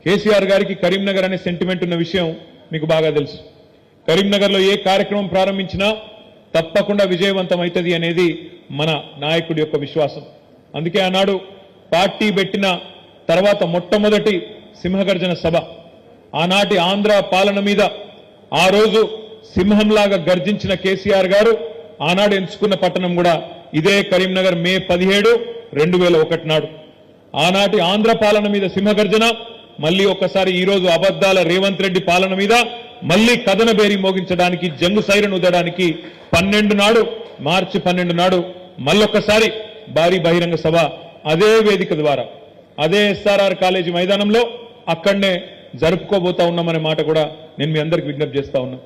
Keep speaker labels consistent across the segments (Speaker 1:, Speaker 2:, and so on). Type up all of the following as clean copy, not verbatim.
Speaker 1: కేసీఆర్ గారికి కరీంనగర్ అనే సెంటిమెంట్ ఉన్న విషయం మీకు బాగా తెలుసు. కరీంనగర్లో ఏ కార్యక్రమం ప్రారంభించినా తప్పకుండా విజయవంతం అవుతుంది అనేది మన నాయకుడి యొక్క విశ్వాసం. అందుకే ఆనాడు పార్టీ పెట్టిన తర్వాత మొట్టమొదటి సింహగర్జన సభ, ఆనాటి ఆంధ్ర పాలన మీద ఆ రోజు సింహంలాగా గర్జించిన కేసీఆర్ గారు ఆనాడు ఎంచుకున్న పట్టణం కూడా ఇదే కరీంనగర్. మే 17, 2001 నాడు ఆనాటి ఆంధ్ర పాలన మీద సింహగర్జన, మళ్ళీ ఒక్కసారి ఈ రోజు అబద్దాల రేవంత్ రెడ్డి పాలన మీద మళ్ళీ కథన బేరీ మోగించడానికి, జంగు సైరన్ ఉదడానికి 12 నాడు, మార్చి 12 నాడు మళ్ళొక్కసారి భారీ బహిరంగ సభ అదే వేదిక ద్వారా, అదే ఎస్ఆర్ఆర్ కాలేజీ మైదానంలో అక్కడనే జరుపుకోబోతా ఉన్నామనే మాట కూడా నేను మీ అందరికి విజ్ఞప్తి చేస్తా ఉన్నా.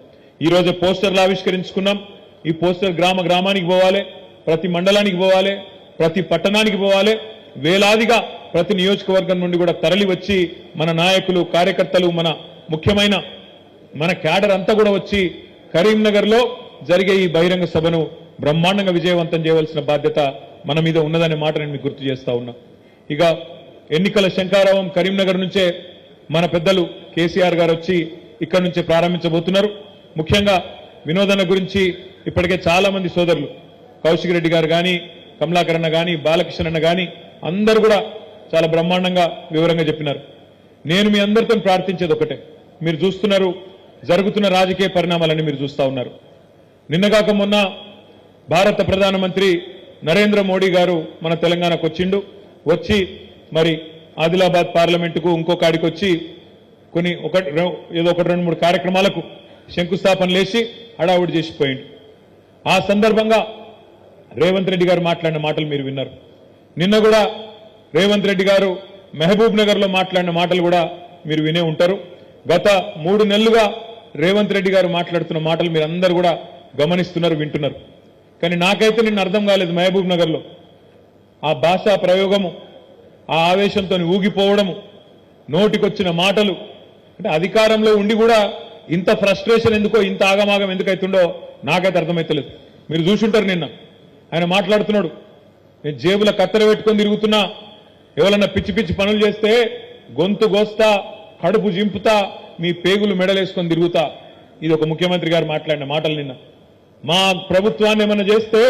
Speaker 1: ఈ రోజు పోస్టర్లు ఆవిష్కరించుకున్నాం. ఈ పోస్టర్ గ్రామ గ్రామానికి పోవాలి, ప్రతి మండలానికి పోవాలి, ప్రతి పట్టణానికి పోవాలి. వేలాదిగా ప్రతి నియోజకవర్గం నుండి కూడా తరలి వచ్చి మన నాయకులు, కార్యకర్తలు, మన ముఖ్యమైన మన క్యాడర్ అంతా కూడా వచ్చి కరీంనగర్లో జరిగే ఈ బహిరంగ సభను బ్రహ్మాండంగా విజయవంతం చేయవలసిన బాధ్యత మన మీద ఉన్నదనే మాట నేను మీకు గుర్తు చేస్తా ఉన్నా. ఇక ఎన్నికల శంఖారావం కరీంనగర్ నుంచే మన పెద్దలు కేసీఆర్ గారు వచ్చి ఇక్కడ నుంచే ప్రారంభించబోతున్నారు. ముఖ్యంగా వినోదన గురించి ఇప్పటికే చాలా మంది సోదరులు, కౌశిక్ రెడ్డి గారు కానీ, కమలాకర్ అన్న కానీ, బాలకృష్ణ అన్న కానీ అందరూ కూడా చాలా బ్రహ్మాండంగా వివరంగా చెప్పినారు. నేను మీ అందరితో ప్రార్థించేది ఒకటే, మీరు చూస్తున్నారు జరుగుతున్న రాజకీయ పరిణామాలన్నీ మీరు చూస్తా ఉన్నారు. నిన్నగాక మొన్న భారత ప్రధానమంత్రి నరేంద్ర మోడీ గారు మన తెలంగాణకు వచ్చిండు. వచ్చి మరి ఆదిలాబాద్ పార్లమెంటుకు ఇంకో కాడికి వచ్చి ఏదో 2-3 కార్యక్రమాలకు శంకుస్థాపన లేచి హడావుడి చేసిపోయిండు. ఆ సందర్భంగా రేవంత్ రెడ్డి గారు మాట్లాడిన మాటలు మీరు విన్నారు. నిన్న కూడా రేవంత్ రెడ్డి గారు మహబూబ్ నగర్ లో మాట్లాడిన మాటలు కూడా మీరు వినే ఉంటారు. గత 3 నెలలుగా రేవంత్ రెడ్డి గారు మాట్లాడుతున్న మాటలు మీరందరూ కూడా గమనిస్తున్నారు, వింటున్నారు. కానీ నాకైతే నిన్న అర్థం కాలేదు. మహబూబ్ నగర్ లో ఆ భాషా ప్రయోగము, ఆ ఆవేశంతో ఊగిపోవడము, నోటికొచ్చిన మాటలు, అంటే అధికారంలో ఉండి కూడా ఇంత ఫ్రస్ట్రేషన్ ఎందుకో, ఇంత ఆగమాగం ఎందుకైతుండో నాకైతే అర్థమైతలేదు. మీరు చూసుంటారు నిన్న ఆయన మాట్లాడుతున్నాడు, నేను జేబుల కత్తెర పెట్టుకొని తిరుగుతున్నా, ఎవరన్నా పిచ్చి పిచ్చి పనులు చేస్తే గొంతు గోస్తా, కడుపు జింపుతా, మీ పేగులు మెడలేసుకొని తిరుగుతా. ఇది ఒక ముఖ్యమంత్రి గారు మాట్లాడిన మాటలు. నిన్న మా ప్రభుత్వాన్ని ఏమన్నా చేస్తే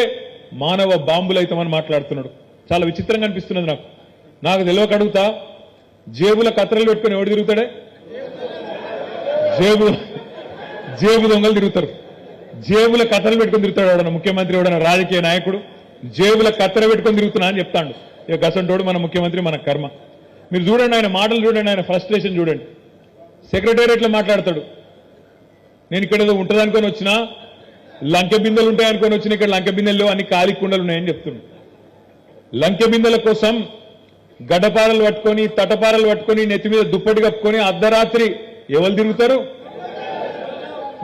Speaker 1: మానవ బాంబులు అవుతామని మాట్లాడుతున్నాడు. చాలా విచిత్రంగా అనిపిస్తున్నది నాకు తెలియక అడుగుతా, జేబుల కత్తెరలు పెట్టుకుని ఎవడు తిరుగుతాడే? జేబు దొంగలు తిరుగుతారు. జేబుల కత్తెరలు పెట్టుకుని తిరుగుతాడు ఎవడన్నా ముఖ్యమంత్రి, ఎవడన్నా రాజకీయ నాయకుడు జేబుల కత్తెర పెట్టుకొని తిరుగుతున్నా అని చెప్తాడు. ఇక గసంటోడు మన ముఖ్యమంత్రి, మన కర్మ. మీరు చూడండి, ఆయన మాటలు చూడండి, ఆయన ఫ్రస్ట్రేషన్ చూడండి. సెక్రటేరియట్లో మాట్లాడతాడు, నేను ఇక్కడ ఏదో ఉంటుంది అనుకొని వచ్చినా, లంకె బిందెలు ఉంటాయనుకొని వచ్చిన, ఇక్కడ లంకె బిందెల్లో అన్ని ఖాళీ కుండలు ఉన్నాయని చెప్తున్నాడు. లంకె బిందెల కోసం గడ్డపారలు పట్టుకొని, తటపారలు పట్టుకొని, నెత్తి మీద దుప్పటి కప్పుకొని అర్ధరాత్రి ఎవరు తిరుగుతారు?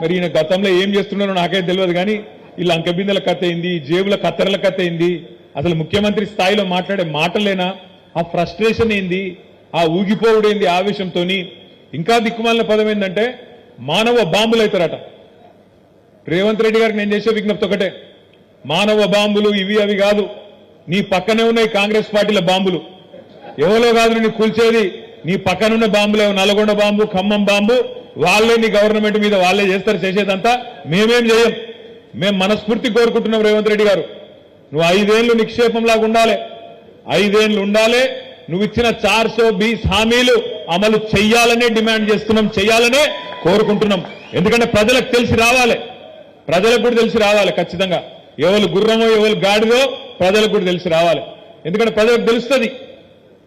Speaker 1: మరి ఈయన గతంలో ఏం చేస్తున్నారో నాకైతే తెలియదు. కానీ ఈ లంకె బిందెల కథ అయింది, జేబుల కత్తెరల కథ అయింది, అసలు ముఖ్యమంత్రి స్థాయిలో మాట్లాడే మాటలేనా? ఆ ఫ్రస్ట్రేషన్ ఏంది? ఆ ఊగిపోవుడేంది ఆవేశంతో? ఇంకా దిక్కుమాలిన పదం ఏంటంటే మానవ బాంబులు అవుతారట. రేవంత్ రెడ్డి గారికి నేను చేసే విజ్ఞప్తి ఒకటే, మానవ బాంబులు ఇవి అవి కాదు, నీ పక్కనే ఉన్నాయి కాంగ్రెస్ పార్టీల బాంబులు. ఎవరో కాదు నీ కూల్చేది, నీ పక్కనున్న బాంబులే. నల్గొండ బాంబు, ఖమ్మం బాంబు, వాళ్ళే నీ గవర్నమెంట్ మీద వాళ్ళే చేస్తారు. చేసేదంతా మేమేం చేయం. మేము మనస్ఫూర్తి కోరుకుంటున్నాం రేవంత్ రెడ్డి గారు, నువ్వు 5 ఏళ్లు నిక్షేపంలాగా ఉండాలి, 5 ఏళ్లు ఉండాలి. నువ్వు ఇచ్చిన 420 హామీలు అమలు చెయ్యాలనే డిమాండ్ చేస్తున్నాం, చెయ్యాలనే కోరుకుంటున్నాం. ఎందుకంటే ప్రజలకు తెలిసి రావాలి, ప్రజలకు కూడా తెలిసి రావాలి. ఖచ్చితంగా ఎవరు గుర్రమో ఎవరు గాడిదో ప్రజలకు కూడా తెలిసి రావాలి. ఎందుకంటే ప్రజలకు తెలుస్తుంది,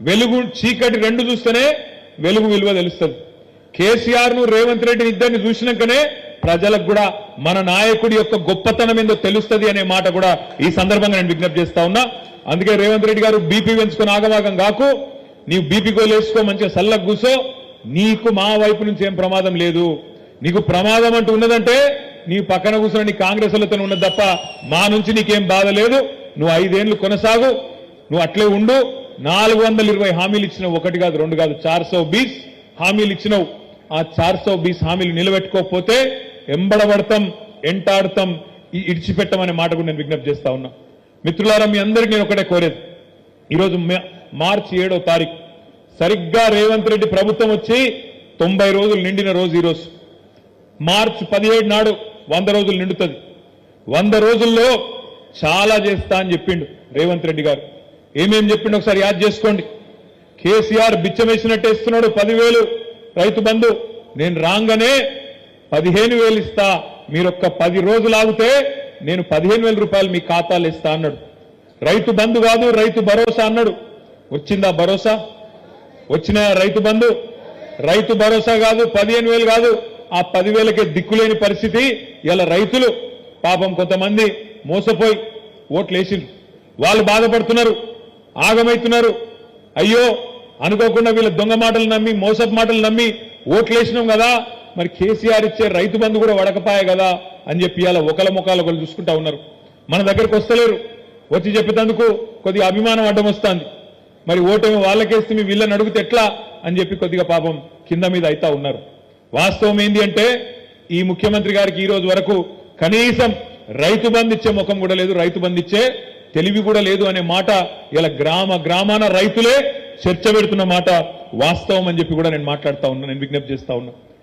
Speaker 1: వెలుగు చీకటి రెండు చూస్తేనే వెలుగు విలువ తెలుస్తుంది. కేసీఆర్ ను రేవంత్ రెడ్డిని ఇద్దరిని చూసినాకనే ప్రజలకు కూడా మన నాయకుడి యొక్క గొప్పతనం ఏందో తెలుస్తుంది అనే మాట కూడా ఈ సందర్భంగా నేను విజ్ఞప్తి చేస్తా ఉన్నా. అందుకే రేవంత్ రెడ్డి గారు బీపీ పెంచుకొని ఆగమాగం కాకు, నీవు బీపీ గోలు వేసుకో, మంచిగా సల్లకు కూసో, నీకు మా వైపు నుంచి ఏం ప్రమాదం లేదు. నీకు ప్రమాదం అంటూ ఉన్నదంటే నీ పక్కన కూర్చొని నీ కాంగ్రెస్ లతో ఉన్నది తప్ప మా నుంచి నీకేం బాధ లేదు. నువ్వు 5 ఏళ్లు కొనసాగు, నువ్వు అట్లే ఉండు. 420 హామీలు ఇచ్చినావు, 1 కాదు 2 కాదు, 420 హామీలు ఇచ్చినావు. ఆ 420 హామీలు నిలబెట్టుకోకపోతే ఎంబడబడతాం, ఎంటాడతాం, ఇడిచిపెట్టమనే మాట కూడా నేను విజ్ఞప్తి చేస్తా ఉన్నా. మిత్రులారా, మీ అందరికీ నేను ఒకటే కోరేది, ఈరోజు మార్చి 7వ తారీఖు సరిగ్గా రేవంత్ రెడ్డి ప్రభుత్వం వచ్చి 90 రోజులు నిండిన రోజు ఈరోజు. మార్చి 17 నాడు 100 రోజులు నిండుతుంది. 100 రోజుల్లో చాలా చేస్తా అని చెప్పిండు రేవంత్ రెడ్డి గారు. ఏమేం చెప్పిండు ఒకసారి యాద్ చేసుకోండి. కేసీఆర్ బిచ్చమేసినట్టేస్తున్నాడు 10,000 రైతు బంధు. నేను రాగానే 15,000 ఇస్తా, మీరొక్క 10 రోజులు ఆగితే నేను 15,000 రూపాయలు మీ ఖాతాలు ఇస్తా అన్నాడు. రైతు బంధు కాదు రైతు భరోసా అన్నాడు. వచ్చిందా భరోసా? వచ్చిన రైతు బంధు? రైతు భరోసా కాదు, 15,000 కాదు, ఆ 10,000కే దిక్కులేని పరిస్థితి. ఇలా రైతులు పాపం కొంతమంది మోసపోయి ఓట్లు వేసిండ్రు. వాళ్ళు బాధపడుతున్నారు, ఆగమైతున్నారు. అయ్యో అనుకోకుండా వీళ్ళ దొంగ మాటలు నమ్మి, మోసపు మాటలు నమ్మి ఓట్లేసినాం కదా, మరి కేసీఆర్ ఇచ్చే రైతు బంధు కూడా వడకపాయ కదా అని చెప్పి ఇలా ఒకళ్ళ ముఖాలు ఒకళ్ళు చూసుకుంటా ఉన్నారు. మన దగ్గరకు వస్తలేరు. వచ్చి చెప్పేందుకు కొద్దిగా అభిమానం అడ్డం వస్తుంది. మరి ఓటమి వాళ్ళకేస్తే మీ వీళ్ళని అడిగితే ఎట్లా అని చెప్పి కొద్దిగా పాపం కింద మీద అయితా ఉన్నారు. వాస్తవం ఏంది అంటే ఈ ముఖ్యమంత్రి గారికి ఈ రోజు వరకు కనీసం రైతు బంధు ఇచ్చే ముఖం కూడా లేదు, రైతు బంధు ఇచ్చే తెలివి కూడా లేదు అనే మాట ఇలా గ్రామాన రైతులే చర్చ పెడుతున్న మాట వాస్తవం అని చెప్పి కూడా నేను మాట్లాడుతా ఉన్నా, నేను విజ్ఞప్తి చేస్తా ఉన్నా.